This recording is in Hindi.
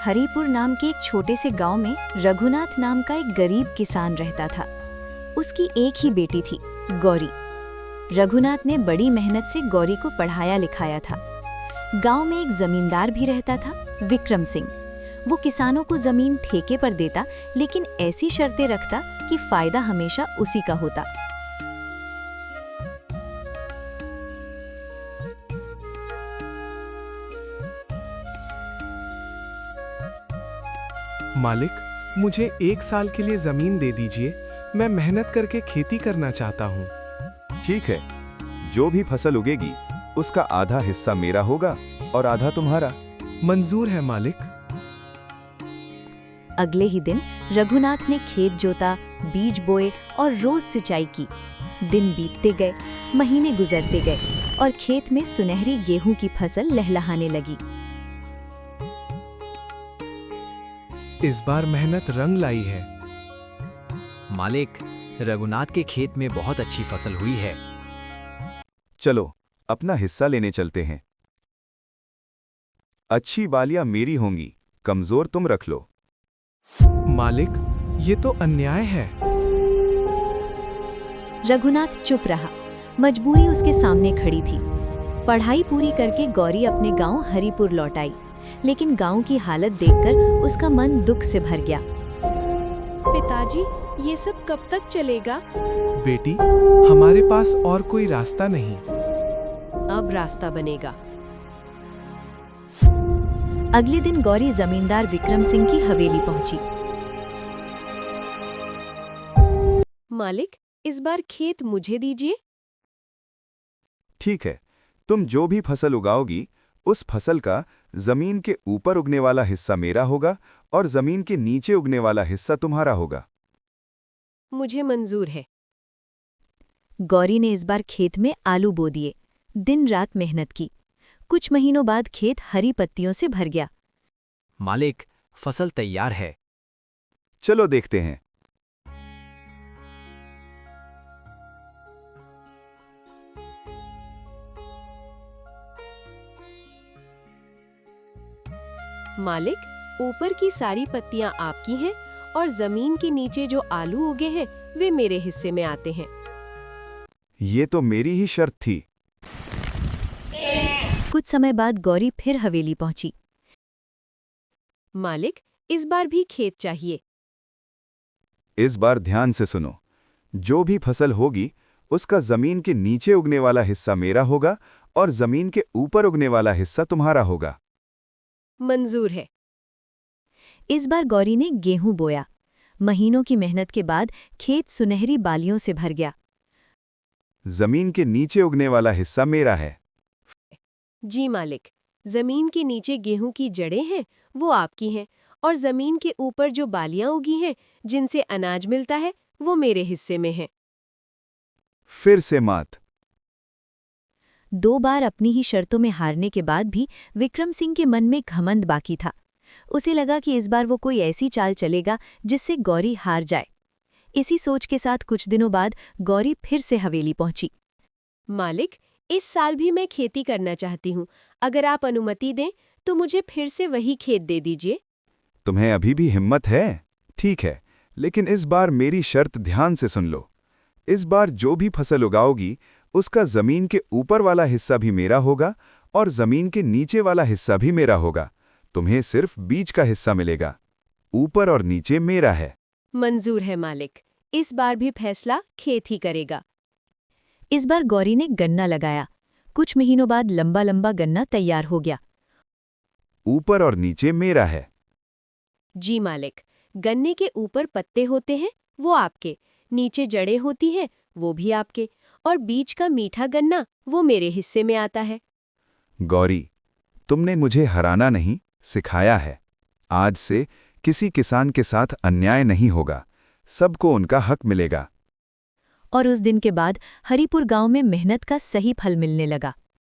हरिपुर नाम के एक छोटे से गांव में रघुनाथ नाम का एक गरीब किसान रहता था। उसकी एक ही बेटी थी, गौरी। रघुनाथ ने बड़ी मेहनत से गौरी को पढ़ाया लिखाया था। गांव में एक जमींदार भी रहता था, विक्रम सिंह। वो किसानों को जमीन ठेके पर देता, लेकिन ऐसी शर्तें रखता कि फायदा हमेशा उसी का होता। मालिक, मुझे 1 साल के लिए जमीन दे दीजिए। मैं मेहनत करके खेती करना चाहता हूँ। ठीक है, जो भी फसल उगेगी उसका आधा हिस्सा मेरा होगा और आधा तुम्हारा। मंजूर है मालिक। अगले ही दिन रघुनाथ ने खेत जोता, बीज बोए और रोज सिंचाई की। दिन बीतते गए, महीने गुजरते गए और खेत में सुनहरी गेहूं की फसल लहलहाने लगी। इस बार मेहनत रंग लाई है। मालिक, रघुनाथ के खेत में बहुत अच्छी फसल हुई है। चलो अपना हिस्सा लेने चलते हैं। अच्छी बालियां मेरी होंगी, कमजोर तुम रख लो। मालिक, ये तो अन्याय है। रघुनाथ चुप रहा। मजबूरी उसके सामने खड़ी थी। पढ़ाई पूरी करके गौरी अपने गांव हरिपुर लौट आई, लेकिन गांव की हालत देखकर उसका मन दुख से भर गया। पिताजी, ये सब कब तक चलेगा? बेटी, हमारे पास और कोई रास्ता नहीं। अब रास्ता बनेगा। अगले दिन गौरी जमींदार विक्रम सिंह की हवेली पहुंची। मालिक, इस बार खेत मुझे दीजिए। ठीक है, तुम जो भी फसल उगाओगी उस फसल का जमीन के ऊपर उगने वाला हिस्सा मेरा होगा और जमीन के नीचे उगने वाला हिस्सा तुम्हारा होगा। मुझे मंजूर है। गौरी ने इस बार खेत में आलू बो दिए। दिन रात मेहनत की। कुछ महीनों बाद खेत हरी पत्तियों से भर गया। मालिक, फसल तैयार है। चलो देखते हैं। मालिक, ऊपर की सारी पत्तियां आपकी हैं और जमीन के नीचे जो आलू उगे हैं वे मेरे हिस्से में आते हैं। ये तो मेरी ही शर्त थी। कुछ समय बाद गौरी फिर हवेली पहुंची। मालिक, इस बार भी खेत चाहिए। इस बार ध्यान से सुनो। जो भी फसल होगी उसका जमीन के नीचे उगने वाला हिस्सा मेरा होगा और जमीन के ऊपर उगने वाला हिस्सा तुम्हारा होगा। मंजूर है। इस बार गौरी ने गेहूं बोया। महीनों की मेहनत के बाद खेत सुनहरी बालियों से भर गया। जमीन के नीचे उगने वाला हिस्सा मेरा है। जी मालिक, जमीन के नीचे गेहूं की जड़ें हैं वो आपकी हैं और जमीन के ऊपर जो बालियां उगी हैं जिनसे अनाज मिलता है वो मेरे हिस्से में है। फिर से मात। 2 बार अपनी ही शर्तों में हारने के बाद भी विक्रम सिंह के मन में घमंड बाकी था। उसे लगा कि इस बार वो कोई ऐसी चाल चलेगा जिससे गौरी हार जाए। इसी सोच के साथ कुछ दिनों बाद गौरी फिर से हवेली पहुंची। मालिक, इस साल भी मैं खेती करना चाहती हूँ। अगर आप अनुमति दें तो मुझे फिर से वही खेत दे दीजिए। तुम्हें अभी भी हिम्मत है? ठीक है, लेकिन इस बार मेरी शर्त ध्यान से सुन लो। इस बार जो भी फसल उगाओगी उसका जमीन के ऊपर वाला हिस्सा भी मेरा होगा और जमीन के नीचे वाला हिस्सा भी मेरा होगा। तुम्हें सिर्फ बीज का हिस्सा मिलेगा। ऊपर और नीचे मेरा है। मंजूर है मालिक। इस बार भी फैसला खेत ही करेगा। इस बार गौरी ने गन्ना लगाया। कुछ महीनों बाद लंबा लंबा गन्ना तैयार हो गया। ऊपर और नीचे मेरा है। जी मालिक, गन्ने के ऊपर पत्ते होते हैं वो आपके, नीचे जड़ें होती हैं वो भी आपके, और बीच का मीठा गन्ना वो मेरे हिस्से में आता है। गौरी, तुमने मुझे हराना नहीं सिखाया है। आज से किसी किसान के साथ अन्याय नहीं होगा। सबको उनका हक मिलेगा। और उस दिन के बाद हरिपुर गांव में मेहनत का सही फल मिलने लगा।